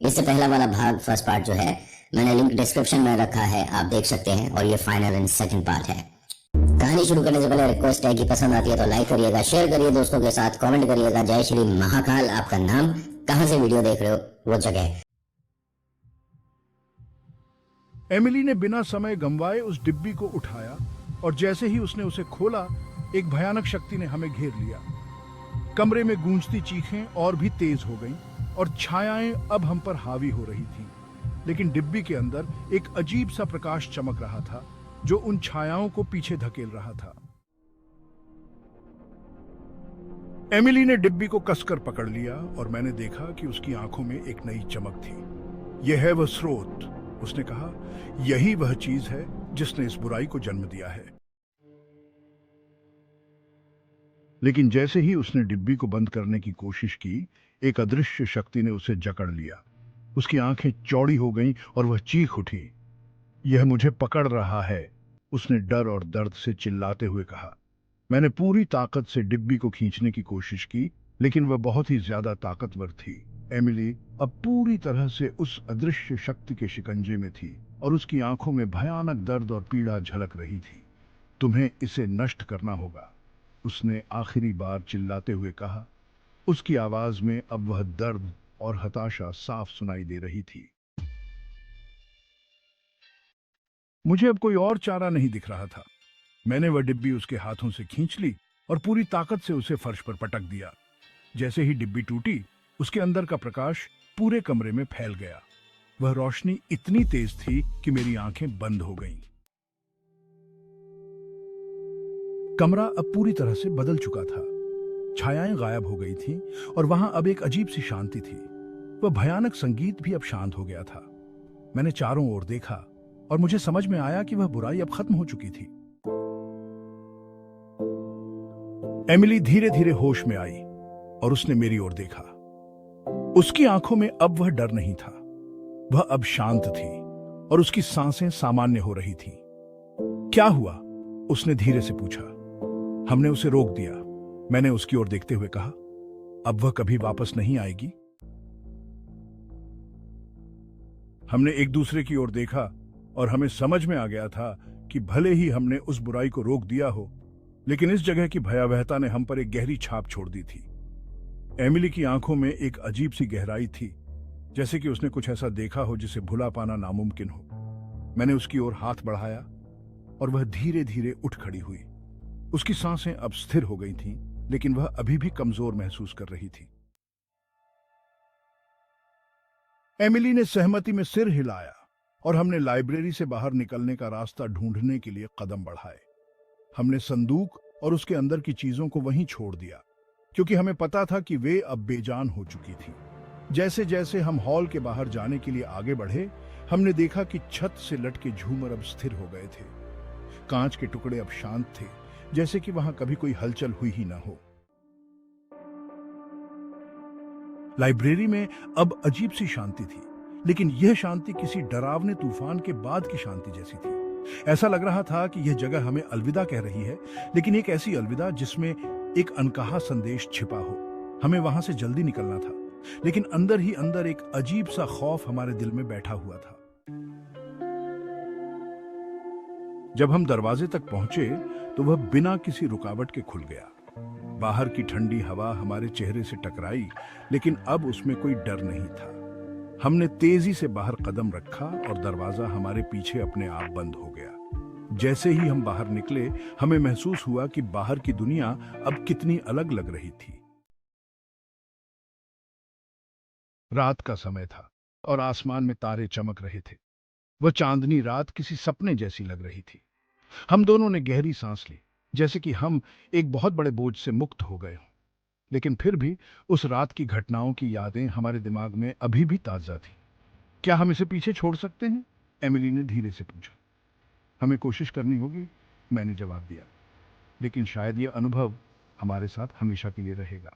इससे पहला वाला भाग फर्स्ट पार्ट जो है मैंने लिंक डिस्क्रिप्शन में रखा है, आप देख सकते हैं। और ये फाइनल एंड सेकंड पार्ट है। कहानी शुरू करने से पहले रिक्वेस्ट है कि पसंद आती है तो लाइक करिएगा, शेयर करिए दोस्तों के साथ, कमेंट करिएगा। जय श्री महाकाल। आपका नाम, कहां से वीडियो देख रहे हो, वो जगह। एमिली ने बिना समय गंवाए उस डिब्बी को उठाया और जैसे ही उसने उसे खोला, एक भयानक शक्ति ने हमें घेर लिया। कमरे में गूंजती चीखें और भी तेज हो गईं और छायाएं अब हम पर हावी हो रही थीं। लेकिन डिब्बी के अंदर एक अजीब सा प्रकाश चमक रहा था जो उन छायाओं को पीछे धकेल रहा था। एमिली ने डिब्बी को कसकर पकड़ लिया और मैंने देखा कि उसकी आंखों में एक नई चमक थी। यह है वह स्रोत, उसने कहा। यही वह चीज है जिसने इस बुराई को जन्म दिया है। लेकिन जैसे ही उसने डिब्बी को बंद करने की कोशिश की, एक अदृश्य शक्ति ने उसे जकड़ लिया। उसकी आंखें चौड़ी हो गईं और वह चीख उठी। यह मुझे पकड़ रहा है, उसने डर और दर्द से चिल्लाते हुए कहा। मैंने पूरी ताकत से डिब्बी को खींचने की कोशिश की, लेकिन वह बहुत ही ज्यादा ताकतवर थी। एमिली अब पूरी तरह से उस अदृश्य शक्ति के शिकंजे में थी और उसकी आंखों में भयानक दर्द और पीड़ा झलक रही थी। तुम्हें इसे नष्ट करना होगा, उसने आखिरी बार चिल्लाते हुए कहा। उसकी आवाज में अब वह दर्द और हताशा साफ सुनाई दे रही थी। मुझे अब कोई और चारा नहीं दिख रहा था। मैंने वह डिब्बी उसके हाथों से खींच ली और पूरी ताकत से उसे फर्श पर पटक दिया। जैसे ही डिब्बी टूटी, उसके अंदर का प्रकाश पूरे कमरे में फैल गया। वह रोशनी इतनी तेज थी कि मेरी आंखें बंद हो गईं। कमरा अब पूरी तरह से बदल चुका था। छायाएं गायब हो गई थीं और वहां अब एक अजीब सी शांति थी। वह भयानक संगीत भी अब शांत हो गया था। मैंने चारों ओर देखा और मुझे समझ में आया कि वह बुराई अब खत्म हो चुकी थी। एमिली धीरे धीरे होश में आई और उसने मेरी ओर देखा। उसकी आंखों में अब वह डर नहीं था, वह अब शांत थी और उसकी सांसें सामान्य हो रही थीं। क्या हुआ? उसने धीरे से पूछा। हमने उसे रोक दिया, मैंने उसकी ओर देखते हुए कहा। अब वह कभी वापस नहीं आएगी। हमने एक दूसरे की ओर देखा और हमें समझ में आ गया था कि भले ही हमने उस बुराई को रोक दिया हो, लेकिन इस जगह की भयावहता ने हम पर एक गहरी छाप छोड़ दी थी। एमिली की आंखों में एक अजीब सी गहराई थी, जैसे कि उसने कुछ ऐसा देखा हो जिसे भुला पाना नामुमकिन हो। मैंने उसकी ओर हाथ बढ़ाया और वह धीरे धीरे उठ खड़ी हुई। उसकी सांसें अब स्थिर हो गई थीं, लेकिन वह अभी भी कमजोर महसूस कर रही थी। एमिली ने सहमति में सिर हिलाया और हमने लाइब्रेरी से बाहर निकलने का रास्ता ढूंढने के लिए कदम बढ़ाए। हमने संदूक और उसके अंदर की चीजों को वहीं छोड़ दिया, क्योंकि हमें पता था कि वे अब बेजान हो चुकी थीं। जैसे जैसे हम हॉल के बाहर जाने के लिए आगे बढ़े, हमने देखा कि छत से लटके झूमर अब स्थिर हो गए थे। कांच के टुकड़े अब शांत थे, जैसे कि वहां कभी कोई हलचल हुई ही ना हो। लाइब्रेरी में अब अजीब सी शांति थी, लेकिन यह शांति किसी डरावने तूफान के बाद की शांति जैसी थी। ऐसा लग रहा था कि यह जगह हमें अलविदा कह रही है, लेकिन एक ऐसी अलविदा जिसमें एक अनकहा संदेश छिपा हो। हमें वहां से जल्दी निकलना था, लेकिन अंदर ही अंदर एक अजीब सा खौफ हमारे दिल में बैठा हुआ था। जब हम दरवाजे तक पहुंचे तो वह बिना किसी रुकावट के खुल गया। बाहर की ठंडी हवा हमारे चेहरे से टकराई, लेकिन अब उसमें कोई डर नहीं था। हमने तेजी से बाहर कदम रखा और दरवाजा हमारे पीछे अपने आप बंद हो गया। जैसे ही हम बाहर निकले, हमें महसूस हुआ कि बाहर की दुनिया अब कितनी अलग लग रही थी। रात का समय था और आसमान में तारे चमक रहे थे। वह चांदनी रात किसी सपने जैसी लग रही थी। हम दोनों ने गहरी सांस ली, जैसे कि हम एक बहुत बड़े बोझ से मुक्त हो गए हों। लेकिन फिर भी उस रात की घटनाओं की यादें हमारे दिमाग में अभी भी ताजा थी। क्या हम इसे पीछे छोड़ सकते हैं? एमिली ने धीरे से पूछा। हमें कोशिश करनी होगी, मैंने जवाब दिया। लेकिन शायद यह अनुभव हमारे साथ हमेशा के लिए रहेगा।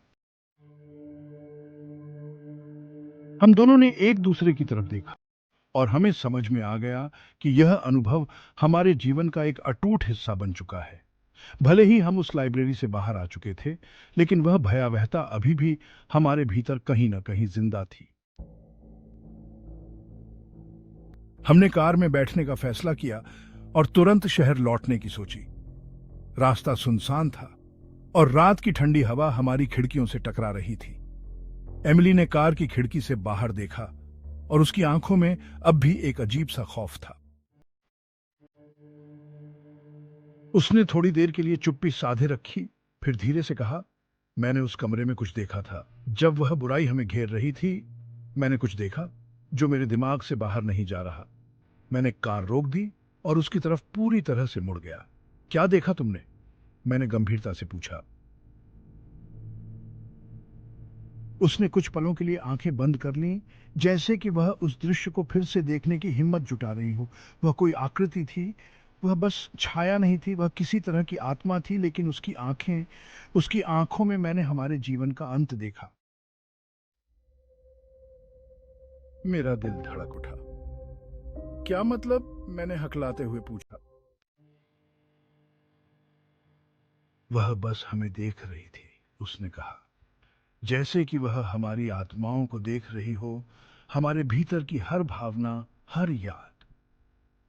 हम दोनों ने एक दूसरे की तरफ देखा और हमें समझ में आ गया कि यह अनुभव हमारे जीवन का एक अटूट हिस्सा बन चुका है। भले ही हम उस लाइब्रेरी से बाहर आ चुके थे, लेकिन वह भयावहता अभी भी हमारे भीतर कहीं ना कहीं जिंदा थी। हमने कार में बैठने का फैसला किया और तुरंत शहर लौटने की सोची। रास्ता सुनसान था और रात की ठंडी हवा हमारी खिड़कियों से टकरा रही थी। एमिली ने कार की खिड़की से बाहर देखा और उसकी आंखों में अब भी एक अजीब सा खौफ था। उसने थोड़ी देर के लिए चुप्पी साधे रखी, फिर धीरे से कहा, मैंने उस कमरे में कुछ देखा था। जब वह बुराई हमें घेर रही थी, मैंने कुछ देखा जो मेरे दिमाग से बाहर नहीं जा रहा। मैंने कार रोक दी और उसकी तरफ पूरी तरह से मुड़ गया। क्या देखा तुमने? मैंने गंभीरता से पूछा। उसने कुछ पलों के लिए आंखें बंद कर लीं, जैसे कि वह उस दृश्य को फिर से देखने की हिम्मत जुटा रही हो। वह कोई आकृति थी, वह बस छाया नहीं थी, वह किसी तरह की आत्मा थी, लेकिन उसकी आंखों में मैंने हमारे जीवन का अंत देखा। मेरा दिल धड़क उठा। क्या मतलब? मैंने हकलाते हुए पूछा। वह बस हमें देख रही थी, उसने कहा, जैसे कि वह हमारी आत्माओं को देख रही हो, हमारे भीतर की हर भावना, हर याद।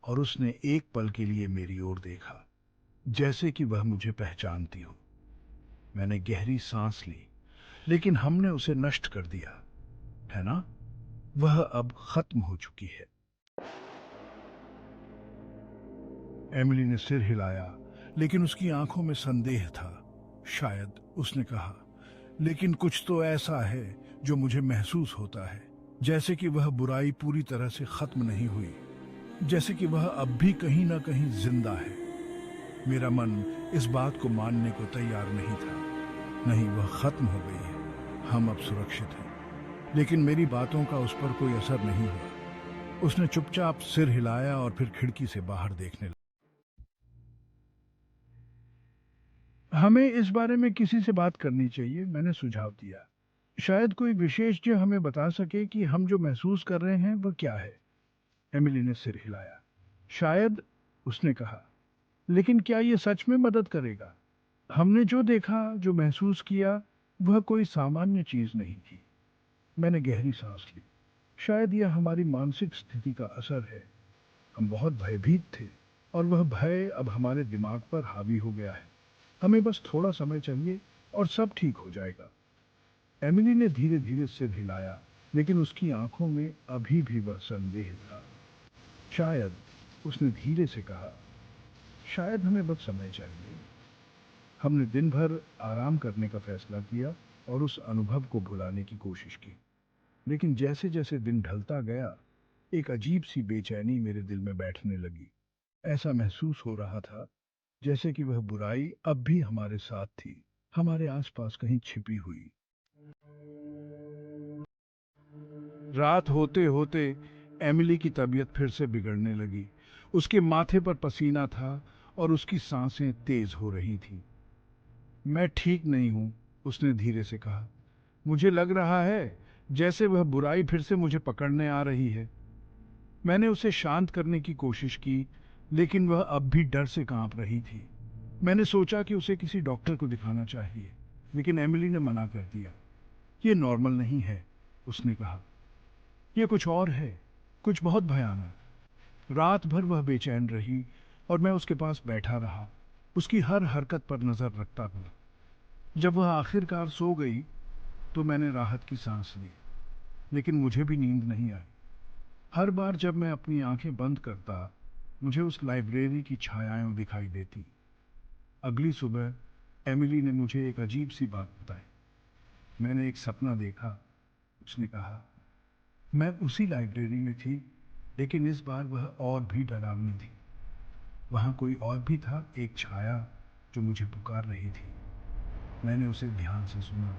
और उसने एक पल के लिए मेरी ओर देखा, जैसे कि वह मुझे पहचानती हो। मैंने गहरी सांस ली, लेकिन हमने उसे नष्ट कर दिया, है ना? वह अब खत्म हो चुकी है। एमिली ने सिर हिलाया, लेकिन उसकी आंखों में संदेह था। शायद, उसने कहा, लेकिन कुछ तो ऐसा है जो मुझे महसूस होता है, जैसे कि वह बुराई पूरी तरह से खत्म नहीं हुई, जैसे कि वह अब भी कहीं ना कहीं जिंदा है। मेरा मन इस बात को मानने को तैयार नहीं था। नहीं, वह खत्म हो गई है, हम अब सुरक्षित हैं। लेकिन मेरी बातों का उस पर कोई असर नहीं हुआ। उसने चुपचाप सिर हिलाया और फिर खिड़की से बाहर देखने लगा। हमें इस बारे में किसी से बात करनी चाहिए, मैंने सुझाव दिया। शायद कोई विशेष जो हमें बता सके कि हम जो महसूस कर रहे हैं वह क्या है। एमिली ने सिर हिलाया। शायद, उसने कहा, लेकिन क्या ये सच में मदद करेगा? हमने जो देखा, जो महसूस किया, वह कोई सामान्य चीज नहीं थी। मैंने गहरी सांस ली। शायद यह हमारी मानसिक स्थिति का असर है। हम बहुत भयभीत थे और वह भय अब हमारे दिमाग पर हावी हो गया है। हमें बस थोड़ा समय चाहिए और सब ठीक हो जाएगा। एमिली ने धीरे धीरे सिर हिलाया, लेकिन उसकी आंखों में अभी भी वह संदेह था। शायद, उसने धीरे से कहा, शायद हमें बस समय चाहिए। हमने दिन भर आराम करने का फैसला किया और उस अनुभव को भुलाने की कोशिश की। लेकिन जैसे जैसे दिन ढलता गया, एक अजीब सी बेचैनी मेरे दिल में बैठने लगी। ऐसा महसूस हो रहा था जैसे कि वह बुराई अब भी हमारे साथ थी, हमारे आसपास कहीं छिपी हुई। रात होते होते एमिली की तबीयत फिर से बिगड़ने लगी। उसके माथे पर पसीना था और उसकी सांसें तेज हो रही थीं। मैं ठीक नहीं हूं, उसने धीरे से कहा। मुझे लग रहा है जैसे वह बुराई फिर से मुझे पकड़ने आ रही है। मैंने उसे शांत करने की कोशिश की, लेकिन वह अब भी डर से कांप रही थी। मैंने सोचा कि उसे किसी डॉक्टर को दिखाना चाहिए, लेकिन एमिली ने मना कर दिया। ये नॉर्मल नहीं है, उसने कहा। ये कुछ और है, कुछ बहुत भयानक। रात भर वह बेचैन रही और मैं उसके पास बैठा रहा, उसकी हर हरकत पर नजर रखता था। जब वह आखिरकार सो गई, तो मैंने राहत की सांस ली, लेकिन मुझे भी नींद नहीं आई। हर बार जब मैं अपनी आंखें बंद करता, मुझे उस लाइब्रेरी की छायाएं दिखाई देती। अगली सुबह एमिली ने मुझे एक अजीब सी बात बताई। मैंने एक सपना देखा, उसने कहा। मैं उसी लाइब्रेरी में थी, लेकिन इस बार वह और भी डरावनी थी। वहाँ कोई और भी था, एक छाया जो मुझे पुकार रही थी। मैंने उसे ध्यान से सुना,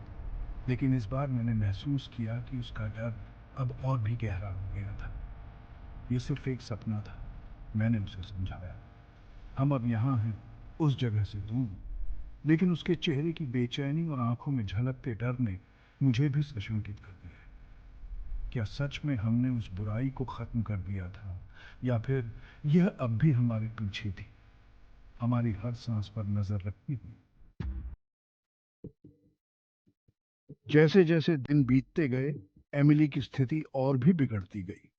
लेकिन इस बार मैंने महसूस किया कि उसका डर अब और भी गहरा हो गया था। ये सिर्फ एक सपना था, मैंने उसे समझाया। हम अब यहाँ हैं, उस जगह से दूर। लेकिन उसके चेहरे की बेचैनी और आंखों में झलकते डर ने मुझे भी सशंकित कर दिया। क्या सच में हमने उस बुराई को खत्म कर दिया था, या फिर यह अब भी हमारे पीछे थी, हमारी हर सांस पर नजर रखती थी? जैसे जैसे दिन बीतते गए, एमिली की स्थिति और भी बिगड़ती गई।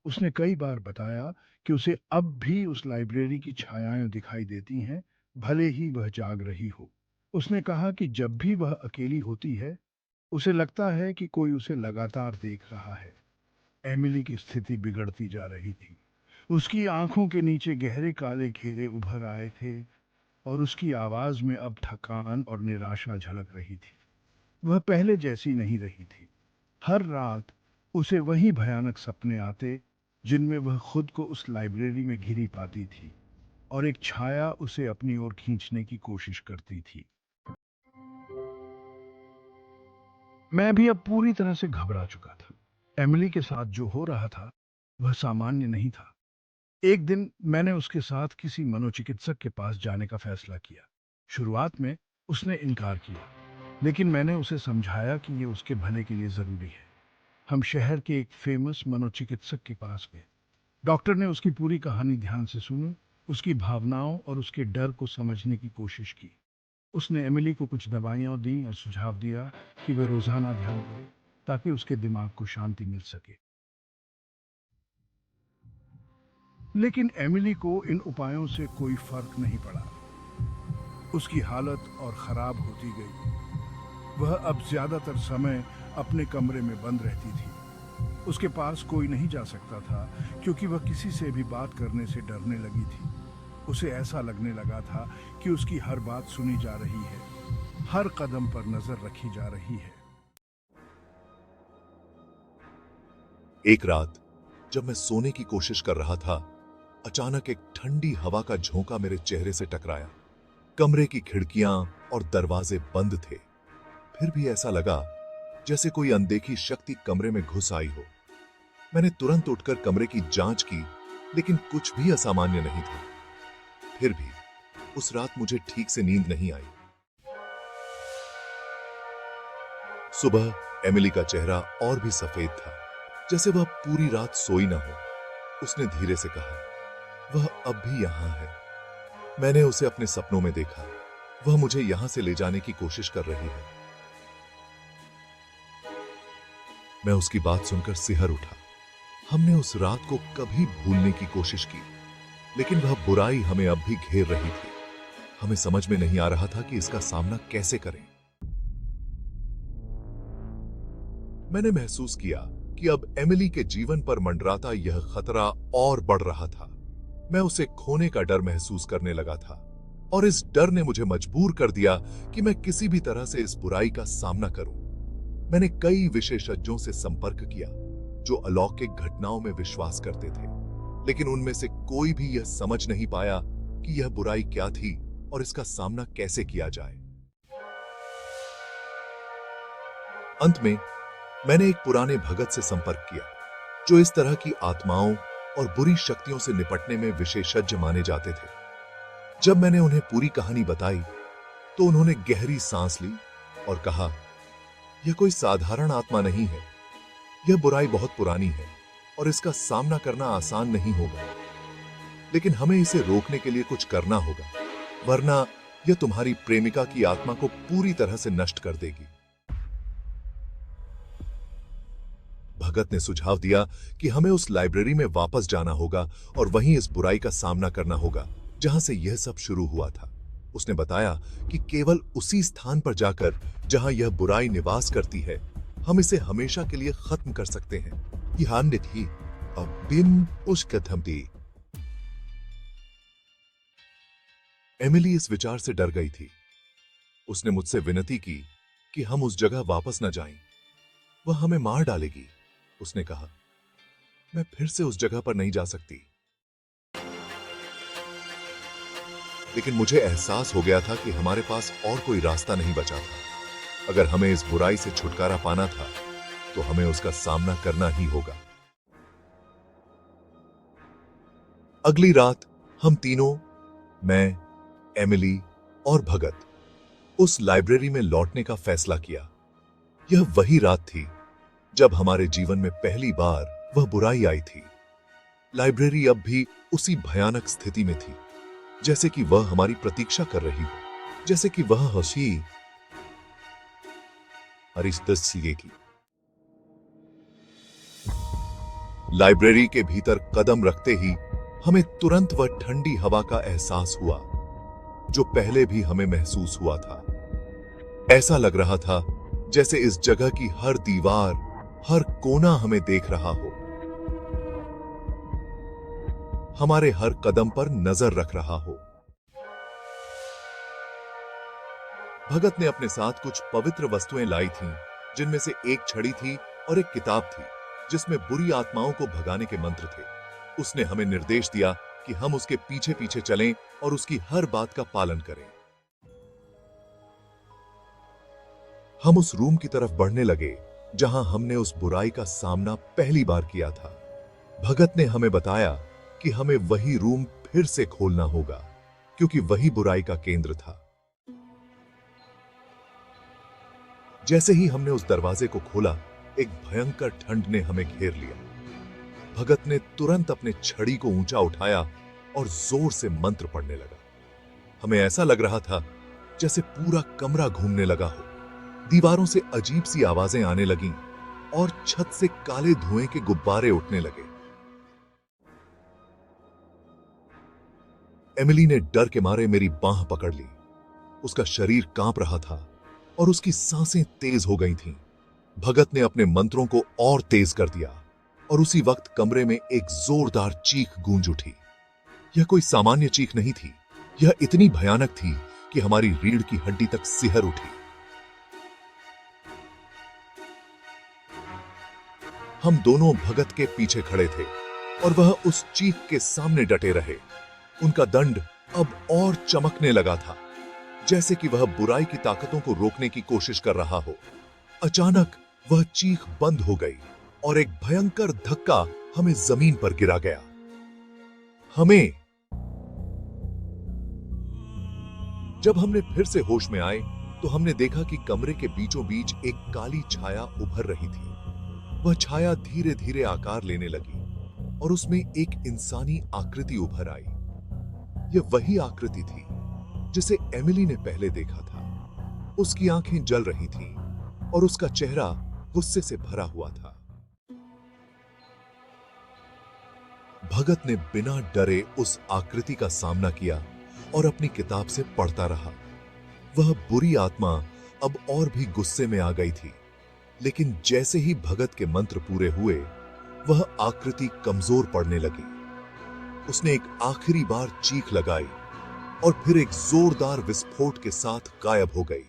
उसने कई बार बताया कि उसे अब भी उस लाइब्रेरी की छायाएं दिखाई देती हैं, भले ही वह जाग रही हो। उसने कहा कि जब भी वह अकेली होती है, उसे लगता है कि कोई उसे लगातार देख रहा है। एमिली की स्थिति बिगड़ती जा रही थी। उसकी आंखों के नीचे गहरे काले घेरे उभर आए थे और उसकी आवाज में अब थकान और निराशा झलक रही थी। वह पहले जैसी नहीं रही थी। हर रात उसे वही भयानक सपने आते जिनमें वह खुद को उस लाइब्रेरी में घिरी पाती थी और एक छाया उसे अपनी ओर खींचने की कोशिश करती थी। मैं भी अब पूरी तरह से घबरा चुका था। एमिली के साथ जो हो रहा था वह सामान्य नहीं था। एक दिन मैंने उसके साथ किसी मनोचिकित्सक के पास जाने का फैसला किया। शुरुआत में उसने इनकार किया, लेकिन मैंने उसे समझाया कि ये उसके भले के लिए जरूरी है। हम शहर के एक फेमस मनोचिकित्सक के पास गए। डॉक्टर ने उसकी पूरी कहानी ध्यान से सुनी, उसकी भावनाओं और उसके डर को समझने की कोशिश की। उसने एमिली को कुछ दवाइयाँ दी और सुझाव दिया कि वह रोजाना ध्यान करे ताकि उसके दिमाग को शांति मिल सके। लेकिन एमिली को इन उपायों से कोई फर्क नहीं पड़ा। उसकी हालत और खराब होती गई। वह अब ज्यादातर समय अपने कमरे में बंद रहती थी। उसके पास कोई नहीं जा सकता था क्योंकि वह किसी से भी बात करने से डरने लगी थी। उसे ऐसा लगने लगा था कि उसकी हर बात सुनी जा रही है, हर कदम पर नजर रखी जा रही है। एक रात जब मैं सोने की कोशिश कर रहा था, अचानक एक ठंडी हवा का झोंका मेरे चेहरे से टकराया। कमरे की खिड़कियां और दरवाजे बंद थे, फिर भी ऐसा लगा जैसे कोई अनदेखी शक्ति कमरे में घुस आई हो। मैंने तुरंत उठकर कमरे की जांच की, लेकिन कुछ भी असामान्य नहीं था। फिर भी उस रात मुझे ठीक से नींद नहीं आई। सुबह एमिली का चेहरा और भी सफेद था, जैसे वह पूरी रात सोई ना हो। उसने धीरे से कहा, वह अब भी यहां है। मैंने उसे अपने सपनों में देखा। वह मुझे यहां से ले जाने की कोशिश कर रही है। मैं उसकी बात सुनकर सिहर उठा। हमने उस रात को कभी भूलने की कोशिश की, लेकिन वह बुराई हमें अब भी घेर रही थी। हमें समझ में नहीं आ रहा था कि इसका सामना कैसे करें। मैंने महसूस किया कि अब एमिली के जीवन पर मंडराता यह खतरा और बढ़ रहा था। मैं उसे खोने का डर महसूस करने लगा था और इस डर ने मुझे मजबूर कर दिया कि मैं किसी भी तरह से इस बुराई का सामना करूं। मैंने कई विशेषज्ञों से संपर्क किया जो अलौकिक घटनाओं में विश्वास करते थे, लेकिन उनमें से कोई भी यह समझ नहीं पाया कि यह बुराई क्या थी और इसका सामना कैसे किया जाए। अंत में मैंने एक पुराने भगत से संपर्क किया जो इस तरह की आत्माओं और बुरी शक्तियों से निपटने में विशेषज्ञ माने जाते थे। जब मैंने उन्हें पूरी कहानी बताई तो उन्होंने गहरी सांस ली और कहा, यह कोई साधारण आत्मा नहीं है। यह बुराई बहुत पुरानी है और इसका सामना करना आसान नहीं होगा, लेकिन हमें इसे रोकने के लिए कुछ करना होगा, वरना यह तुम्हारी प्रेमिका की आत्मा को पूरी तरह से नष्ट कर देगी। भगत ने सुझाव दिया कि हमें उस लाइब्रेरी में वापस जाना होगा और वहीं इस बुराई का सामना करना होगा जहां से यह सब शुरू हुआ था। उसने बताया कि केवल उसी स्थान पर जाकर जहां यह बुराई निवास करती है, हम इसे हमेशा के लिए खत्म कर सकते हैं। एमिली इस विचार से डर गई थी। उसने मुझसे विनती की कि हम उस जगह वापस न जाएं। वह हमें मार डालेगी। उसने कहा, मैं फिर से उस जगह पर नहीं जा सकती। लेकिन मुझे एहसास हो गया था कि हमारे पास और कोई रास्ता नहीं बचा था। अगर हमें इस बुराई से छुटकारा पाना था तो हमें उसका सामना करना ही होगा। अगली रात हम तीनों, मैं, एमिली और भगत, उस लाइब्रेरी में लौटने का फैसला किया। यह वही रात थी जब हमारे जीवन में पहली बार वह बुराई आई थी। लाइब्रेरी अब भी उसी भयानक स्थिति में थी, जैसे कि वह हमारी प्रतीक्षा कर रही हो, जैसे कि वह हंसी लाइब्रेरी के भीतर कदम रखते ही हमें तुरंत वह ठंडी हवा का एहसास हुआ जो पहले भी हमें महसूस हुआ था। ऐसा लग रहा था जैसे इस जगह की हर दीवार, हर कोना हमें देख रहा हो, हमारे हर कदम पर नजर रख रहा हो। भगत ने अपने साथ कुछ पवित्र वस्तुएं लाई थीं, जिनमें से एक छड़ी थी और एक किताब थी जिसमें बुरी आत्माओं को भगाने के मंत्र थे। उसने हमें निर्देश दिया कि हम उसके पीछे पीछे चलें और उसकी हर बात का पालन करें। हम उस रूम की तरफ बढ़ने लगे जहां हमने उस बुराई का सामना पहली बार किया था। भगत ने हमें बताया कि हमें वही रूम फिर से खोलना होगा क्योंकि वही बुराई का केंद्र था। जैसे ही हमने उस दरवाजे को खोला, एक भयंकर ठंड ने हमें घेर लिया। भगत ने तुरंत अपने छड़ी को ऊंचा उठाया और जोर से मंत्र पढ़ने लगा। हमें ऐसा लग रहा था जैसे पूरा कमरा घूमने लगा हो। दीवारों से अजीब सी आवाजें आने लगीं और छत से काले धुएं के गुब्बारे उठने लगे। एमिली ने डर के मारे मेरी बांह पकड़ ली। उसका शरीर कांप रहा था और उसकी सांसें तेज हो गई थीं। भगत ने अपने मंत्रों को और तेज कर दिया और उसी वक्त कमरे में एक जोरदार चीख गूंज उठी। यह कोई सामान्य चीख नहीं थी, यह इतनी भयानक थी कि हमारी रीढ़ की हड्डी तक सिहर उठी। हम दोनों भगत के पीछे खड़े थे और वह उस चीख के सामने डटे रहे। उनका दंड अब और चमकने लगा था, जैसे कि वह बुराई की ताकतों को रोकने की कोशिश कर रहा हो। अचानक वह चीख बंद हो गई और एक भयंकर धक्का हमें जमीन पर गिरा गया। जब हमने फिर से होश में आए तो हमने देखा कि कमरे के बीचों बीच एक काली छाया उभर रही थी। वह छाया धीरे धीरे आकार लेने लगी और उसमें एक इंसानी आकृति उभर आई। यह वही आकृति थी जिसे एमिली ने पहले देखा था। उसकी आंखें जल रही थीं और उसका चेहरा गुस्से से भरा हुआ था। भगत ने बिना डरे उस आकृति का सामना किया और अपनी किताब से पढ़ता रहा। वह बुरी आत्मा अब और भी गुस्से में आ गई थी, लेकिन जैसे ही भगत के मंत्र पूरे हुए, वह आकृति कमजोर पड़ने लगी। उसने एक आखिरी बार चीख लगाई और फिर एक जोरदार विस्फोट के साथ गायब हो गई।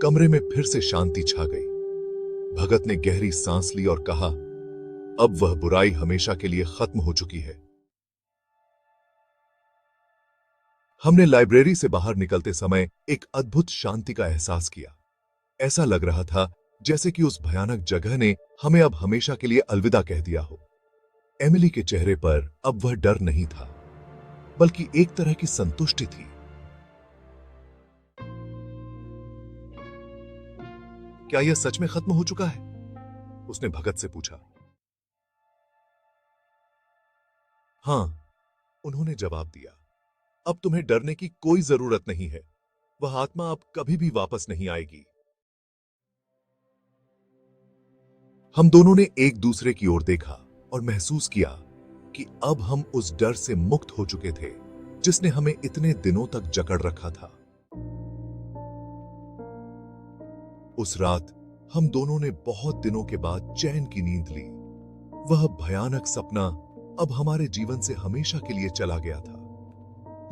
कमरे में फिर से शांति छा गई। भगत ने गहरी सांस ली और कहा, अब वह बुराई हमेशा के लिए खत्म हो चुकी है। हमने लाइब्रेरी से बाहर निकलते समय एक अद्भुत शांति का एहसास किया। ऐसा लग रहा था जैसे कि उस भयानक जगह ने हमें अब हमेशा के लिए अलविदा कह दिया हो। एमिली के चेहरे पर अब वह डर नहीं था, बल्कि एक तरह की संतुष्टि थी। क्या यह सच में खत्म हो चुका है? उसने भगत से पूछा। हां, उन्होंने जवाब दिया। अब तुम्हें डरने की कोई जरूरत नहीं है। वह आत्मा अब कभी भी वापस नहीं आएगी। हम दोनों ने एक दूसरे की ओर देखा और महसूस किया कि अब हम उस डर से मुक्त हो चुके थे जिसने हमें इतने दिनों तक जकड़ रखा था। उस रात हम दोनों ने बहुत दिनों के बाद चैन की नींद ली। वह भयानक सपना अब हमारे जीवन से हमेशा के लिए चला गया था,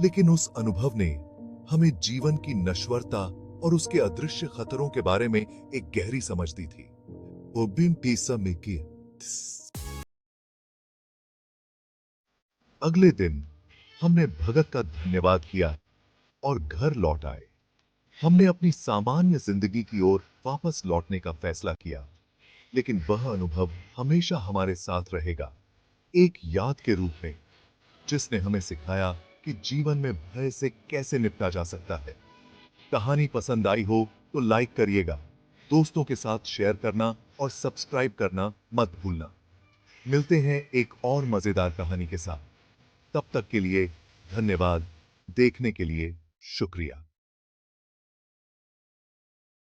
लेकिन उस अनुभव ने हमें जीवन की नश्वरता और उसके अदृश्य खतरों के बारे में एक गहरी समझ दी थी। अगले दिन हमने भगत का धन्यवाद किया और घर लौट आए। हमने अपनी सामान्य जिंदगी की ओर वापस लौटने का फैसला किया, लेकिन वह अनुभव हमेशा हमारे साथ रहेगा, एक याद के रूप में, जिसने हमें सिखाया कि जीवन में भय से कैसे निपटा जा सकता है। कहानी पसंद आई हो तो लाइक करिएगा, दोस्तों के साथ शेयर करना और सब्सक्राइब करना मत भूलना। मिलते हैं एक और मजेदार कहानी के साथ। तब तक के लिए धन्यवाद। देखने के लिए शुक्रिया।